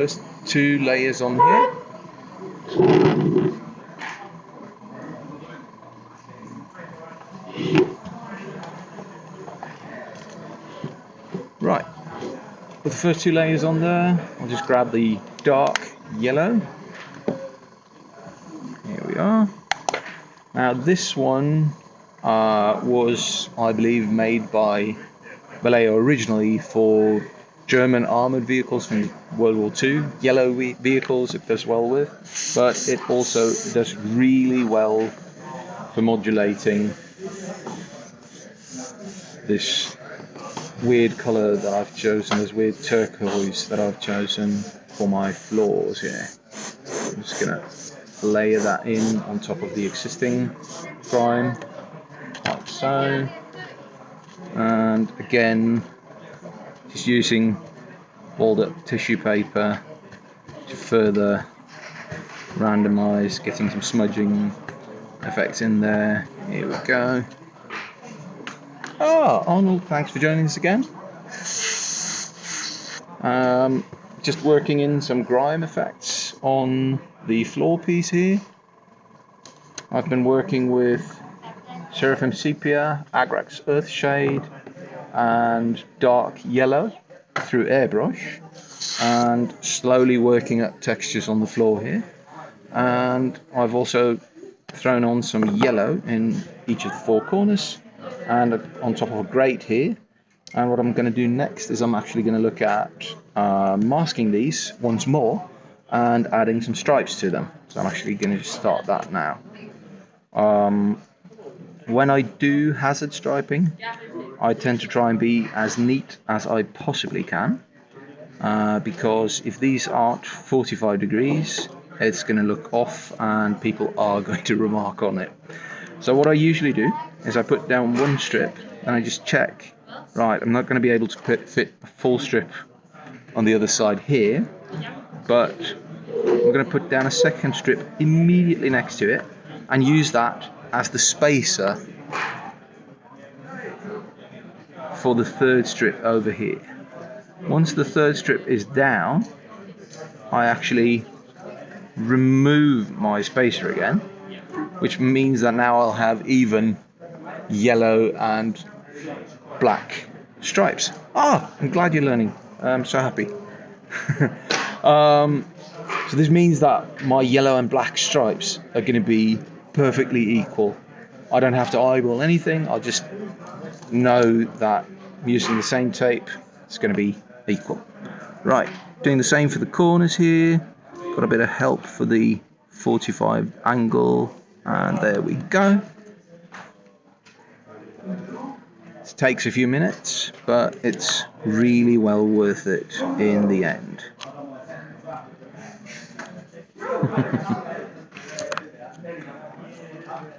First 2 layers on here. Right, with the first 2 layers on there, I'll just grab the dark yellow. Here we are. Now this one was, I believe, made by Vallejo originally for German armoured vehicles from World War II. Yellow vehicles it does well with, but it also does really well for modulating this weird colour that I've chosen, this weird turquoise that I've chosen for my floors here. I'm just going to layer that in on top of the existing grime, like so. And again, just using rolled up tissue paper to further randomise, getting some smudging effects in there. Here we go. Arnold, thanks for joining us again. Just working in some grime effects on the floor piece here. I've been working with Seraphim Sepia, Agrax Earthshade and Dark Yellow through airbrush, and slowly working up textures on the floor here. And I've also thrown on some yellow in each of the 4 corners and on top of a grate here. And what I'm going to do next is I'm actually going to look at masking these once more and adding some stripes to them. So I'm actually going to start that now. When I do hazard striping, I tend to try and be as neat as I possibly can, because if these aren't 45 degrees, it's going to look off and people are going to remark on it. So what I usually do is I put down one strip and I just check, right, I'm not going to be able to fit a full strip on the other side here, but I'm going to put down a second strip immediately next to it and use that as the spacer for the third strip over here. Once the third strip is down, I actually remove my spacer again, which means that now I'll have even yellow and black stripes. I'm glad you're learning. I'm so happy. So this means that my yellow and black stripes are going to be perfectly equal. I don't have to eyeball anything. I'll just know that using the same tape, it's going to be equal. Right, doing the same for the corners here. Got a bit of help for the 45 angle, and there we go. It takes a few minutes, but it's really well worth it in the end.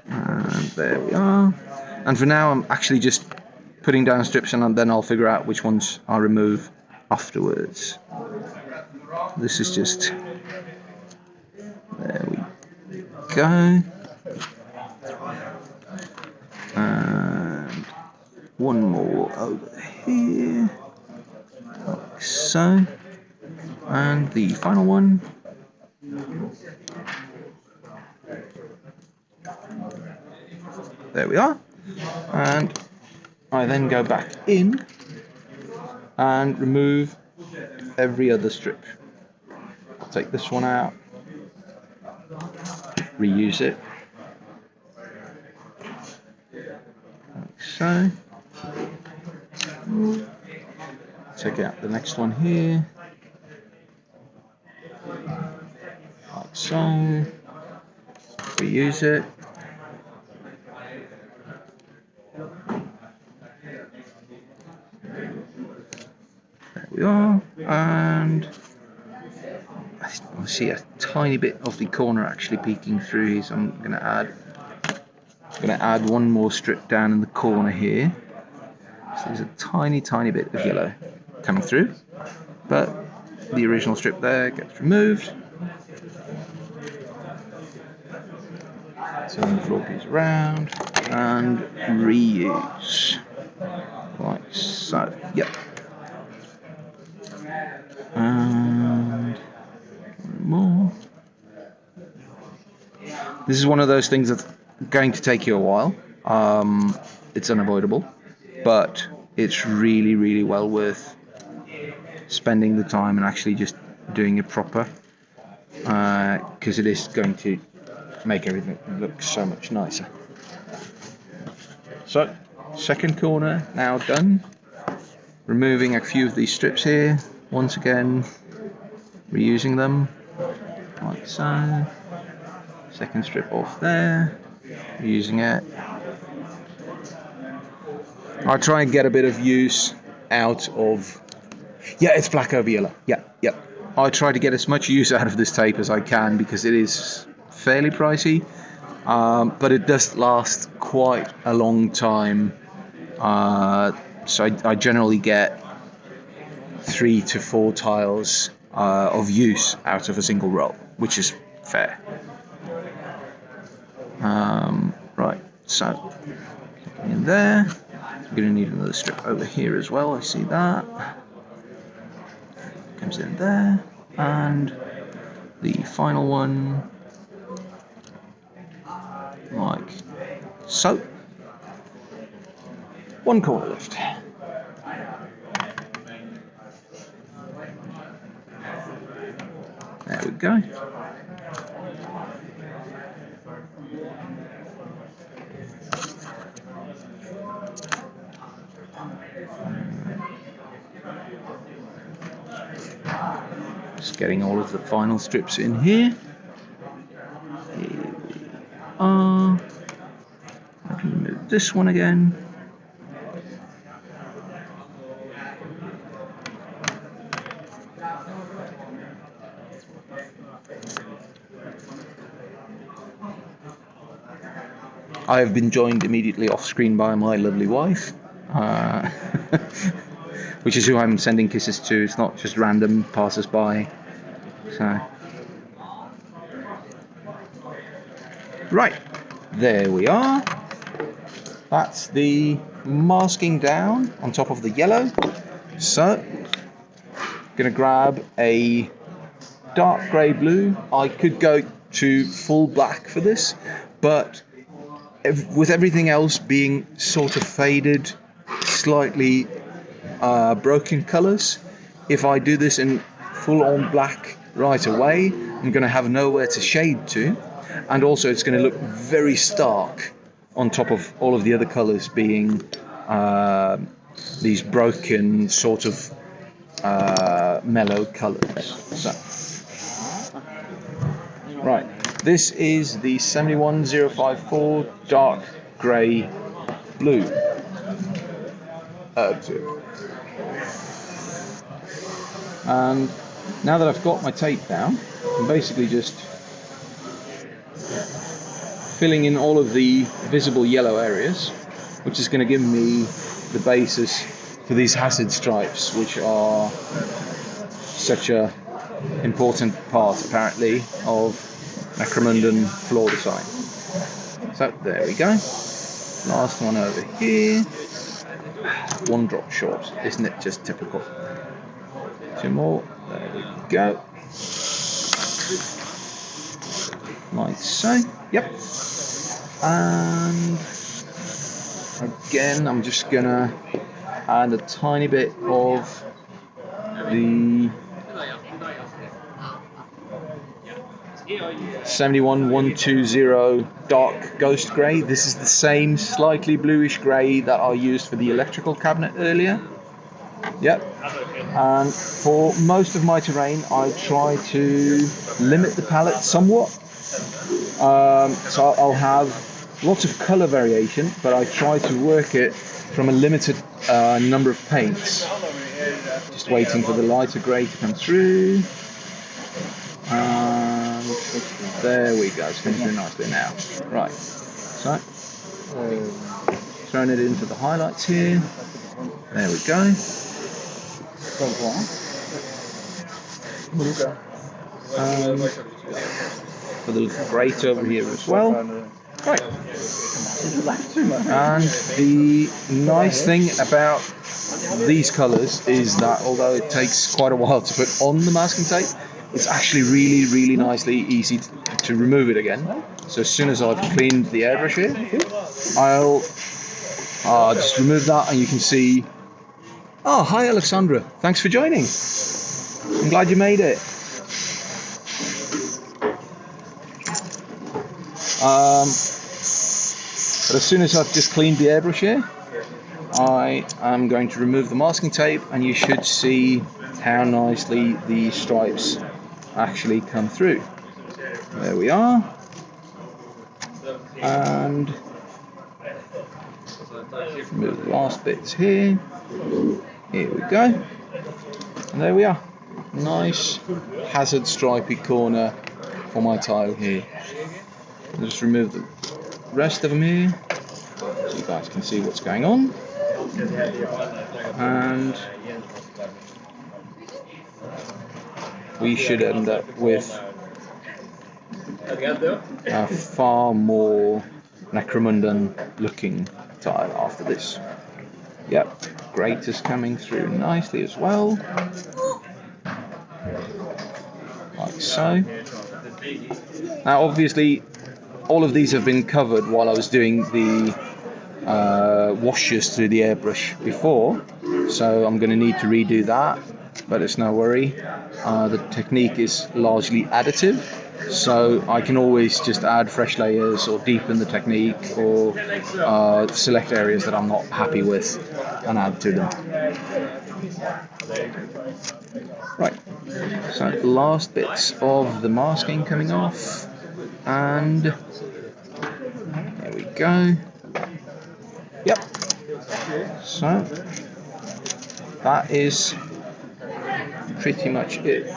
And there we are. And for now, I'm actually just putting down strips, and then I'll figure out which ones I'll remove afterwards. This is just, there we go. And one more over here, like so. And the final one. There we are. And I then go back in and remove every other strip. I'll take this one out, reuse it, like so. Take out the next one here, like so, reuse it. There we are, and I see a tiny bit of the corner actually peeking through here, so I'm going to add one more strip down in the corner here. So there's a tiny bit of yellow coming through, but the original strip there gets removed. Turn the floor piece around and reuse, like so. Yep. And This is one of those things that's going to take you a while. It's unavoidable, but it's really, really well worth spending the time and actually just doing it proper, because it is going to make everything look so much nicer. So, second corner now done. Removing a few of these strips here, once again reusing them like so. Second strip off there, reusing it. I try and get a bit of use out of, yeah, it's black over yellow, yeah. I try to get as much use out of this tape as I can because it is fairly pricey, but it does last quite a long time. So I generally get 3 to 4 tiles of use out of a single roll, which is fair. Right, so in there, I'm going to need another strip over here as well. I see that comes in there, and the final one like so. One corner left. There we go. Just getting all of the final strips in here. Here we are. I can remove this one again. I have been joined immediately off screen by my lovely wife, which is who I'm sending kisses to. It's not just random passers-by. So, right, there we are. That's the masking down on top of the yellow. So, gonna grab a dark grey blue. I could go to full black for this, but with everything else being sort of faded, slightly broken colours, if I do this in full on black right away, I'm going to have nowhere to shade to, and also it's going to look very stark on top of all of the other colours being these broken sort of mellow colours. So, right. This is the 71054 dark grey blue. And now that I've got my tape down, I'm basically just filling in all of the visible yellow areas, which is going to give me the basis for these hazard stripes, which are such a important part, apparently, of Necromunda floor design. So there we go. Last one over here. One drop short, isn't it just typical? 2 more. There we go. Like so. Yep. And again, I'm just gonna add a tiny bit of the 71120 dark ghost grey. This is the same slightly bluish grey that I used for the electrical cabinet earlier. Yep. And for most of my terrain, I try to limit the palette somewhat. So I'll have lots of colour variation, but I try to work it from a limited number of paints. Just waiting for the lighter grey to come through. And there we go, it's coming through nicely now. Right, so throwing it into the highlights here. There we go. For the grate over here as well. Right. And the nice thing about these colours is that although it takes quite a while to put on the masking tape, it's actually really nicely easy to remove it again. So as soon as I've cleaned the airbrush here, I'll just remove that, and you can see. Oh, hi Alexandra, thanks for joining. I'm glad you made it. But as soon as I've just cleaned the airbrush here, I am going to remove the masking tape, and you should see how nicely the stripes actually come through. There we are. And remove the last bits here. Here we go. And there we are. Nice hazard stripy corner for my tile here. I'll just remove the rest of them here so you guys can see what's going on. And we should end up with a far more Necromunda looking tile after this. Yep, grate is coming through nicely as well, like so. Now obviously all of these have been covered while I was doing the washes through the airbrush before, so I'm going to need to redo that, but it's no worry. The technique is largely additive, so I can always just add fresh layers or deepen the technique, or select areas that I'm not happy with and add to them. Right, so last bits of the masking coming off, and there we go. Yep, so that is pretty much it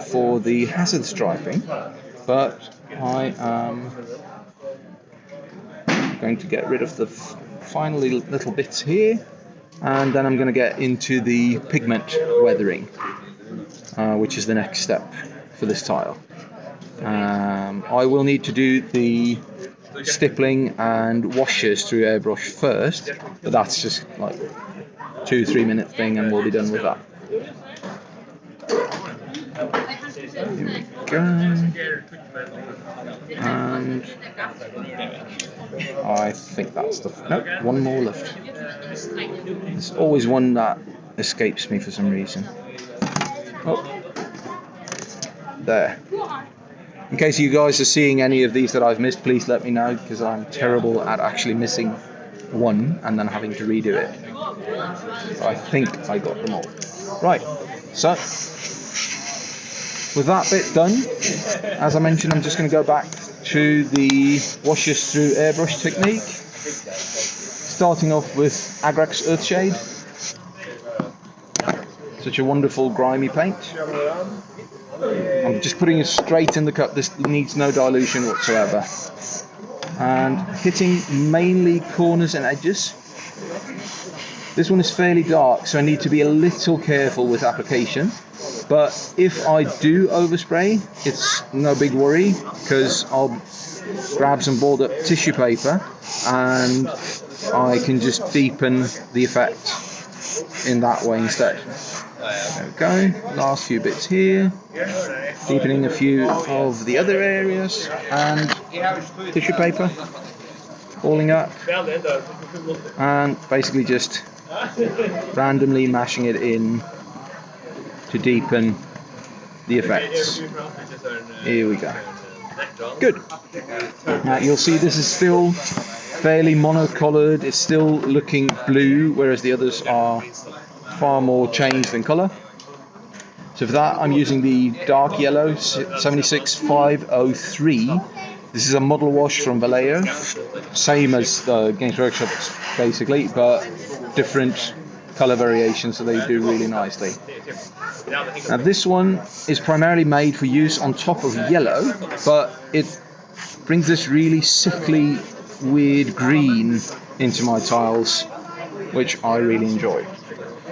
for the hazard striping, but I am going to get rid of the final little bits here, and then I'm going to get into the pigment weathering, which is the next step for this tile. I will need to do the stippling and washes through airbrush first, but that's just like 2-3 minute thing and we'll be done with that. Here we go. And I think that's the... Nope, one more left. There's always one that escapes me for some reason. Oh, there. In case you guys are seeing any of these that I've missed, please let me know, because I'm terrible at actually missing one and then having to redo it. I think I got them all. Right, so with that bit done, as I mentioned, I'm just going to go back to the washes through airbrush technique, starting off with Agrax Earthshade. Such a wonderful grimy paint. I'm just putting it straight in the cup, this needs no dilution whatsoever. And hitting mainly corners and edges. This one is fairly dark, so I need to be a little careful with application. But if I do overspray, it's no big worry, because I'll grab some balled up tissue paper and I can just deepen the effect in that way instead. There we go, last few bits here, deepening a few of the other areas, and tissue paper, balling up, and basically just randomly mashing it in to deepen the effects. Here we go. Good. Now you'll see this is still fairly monocolored, it's still looking blue, whereas the others are far more changed in colour. So for that I'm using the dark yellow 76503. This is a model wash from Vallejo, same as the Games Workshop basically, but different colour variations, so they do really nicely. Now this one is primarily made for use on top of yellow, but it brings this really sickly, weird green into my tiles, which I really enjoy.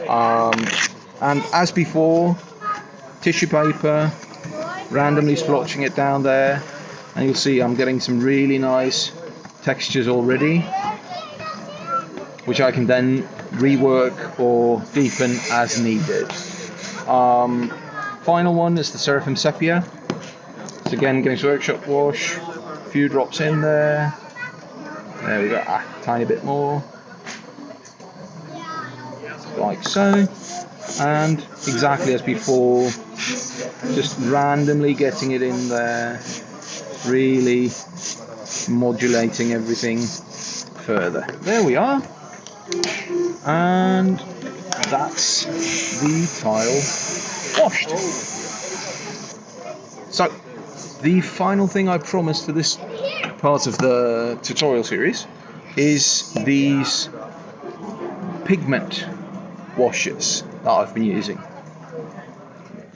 And as before, tissue paper, randomly splotching it down there, and you'll see I'm getting some really nice textures already, which I can then rework or deepen as needed. final one is the Seraphim Sepia. So again, Games Workshop wash, a few drops in there. There we go, a tiny bit more. Like so. And exactly as before, just randomly getting it in there, really modulating everything further. There we are. And that's the tile washed. So, the final thing I promised for this part of the tutorial series is these pigment washers that I've been using.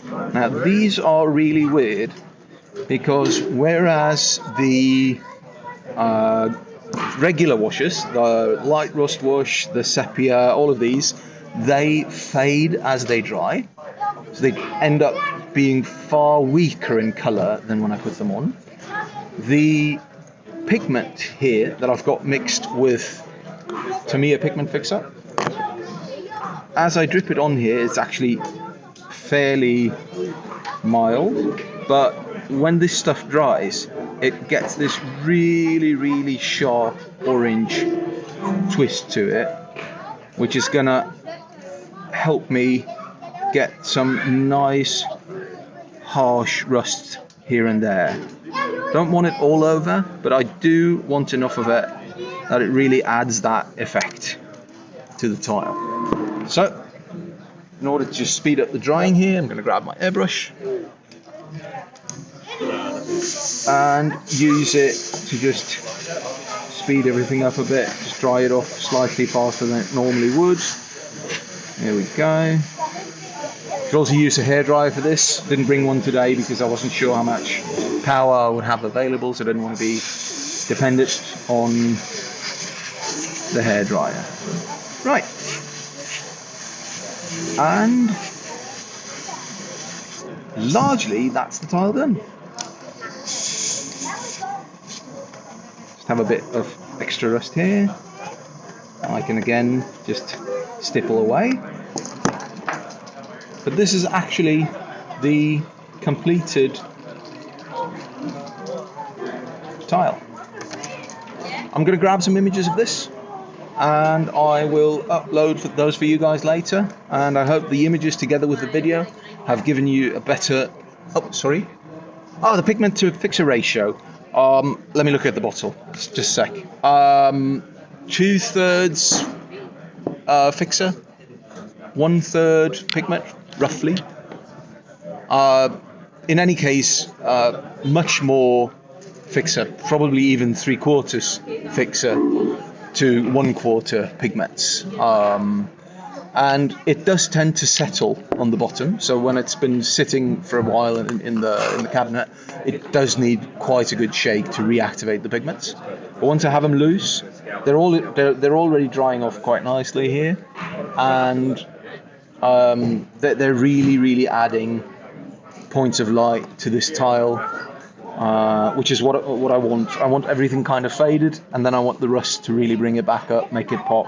Now these are really weird because whereas the regular washers, the light rust wash, the sepia, all of these, they fade as they dry, so they end up being far weaker in colour than when I put them on. The pigment here that I've got mixed with Tamiya pigment fixer, as I drip it on here, it's actually fairly mild, but when this stuff dries, it gets this really sharp orange twist to it, which is gonna help me get some nice harsh rust here and there. Don't want it all over, but I do want enough of it that it really adds that effect to the tile. So, in order to just speed up the drying here, I'm going to grab my airbrush and use it to just speed everything up a bit, just dry it off slightly faster than it normally would. There we go. You could also use a hairdryer for this. Didn't bring one today because I wasn't sure how much power I would have available, so I didn't want to be dependent on the hairdryer. Right. And largely that's the tile done. Just have a bit of extra rust here. I can again just stipple away. But this is actually the completed tile. I'm going to grab some images of this and I will upload those for you guys later, and I hope the images together with the video have given you a better the pigment to fixer ratio. Let me look at the bottle just a sec. 2/3 fixer, 1/3 pigment roughly. In any case, much more fixer, probably even 3/4 fixer to 1/4 pigments, and it does tend to settle on the bottom. So when it's been sitting for a while in the cabinet, it does need quite a good shake to reactivate the pigments. But once I have them loose, they're already drying off quite nicely here, and they're really adding points of light to this tile. Which is what I want. I want everything kind of faded, and then I want the rust to really bring it back up, make it pop.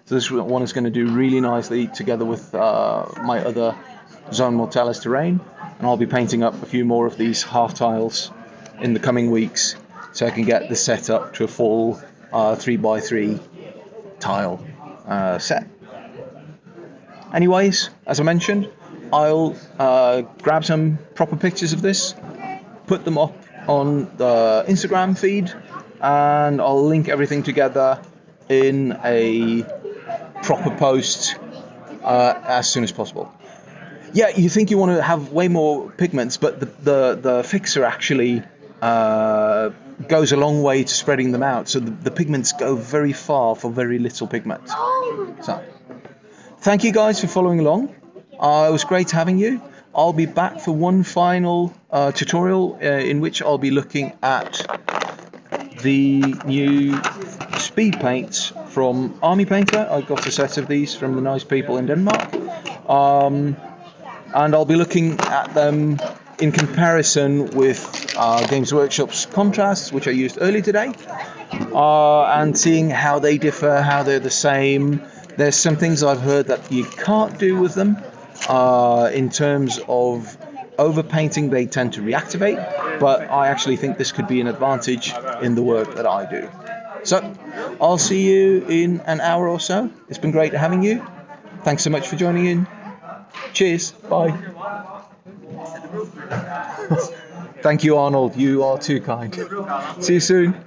So this one is going to do really nicely together with my other Zone Mortalis terrain, and I'll be painting up a few more of these half tiles in the coming weeks, so I can get the set up to a full 3x3 tile set. Anyways, as I mentioned, I'll grab some proper pictures of this, put them up on the Instagram feed, and I'll link everything together in a proper post as soon as possible. Yeah, you think you want to have way more pigments, but the fixer actually goes a long way to spreading them out, so the pigments go very far for very little pigment. So, thank you guys for following along. It was great having you. I'll be back for one final tutorial in which I'll be looking at the new speed paints from Army Painter. I got a set of these from the nice people in Denmark, and I'll be looking at them in comparison with Games Workshop's contrasts, which I used earlier today, and seeing how they differ, how they're the same. There's some things I've heard that you can't do with them, in terms of Overpainting, they tend to reactivate, but I actually think this could be an advantage in the work that I do. So I'll see you in an hour or so. It's been great having you. Thanks so much for joining in. Cheers. Bye. Thank you, Arnold. You are too kind. See you soon.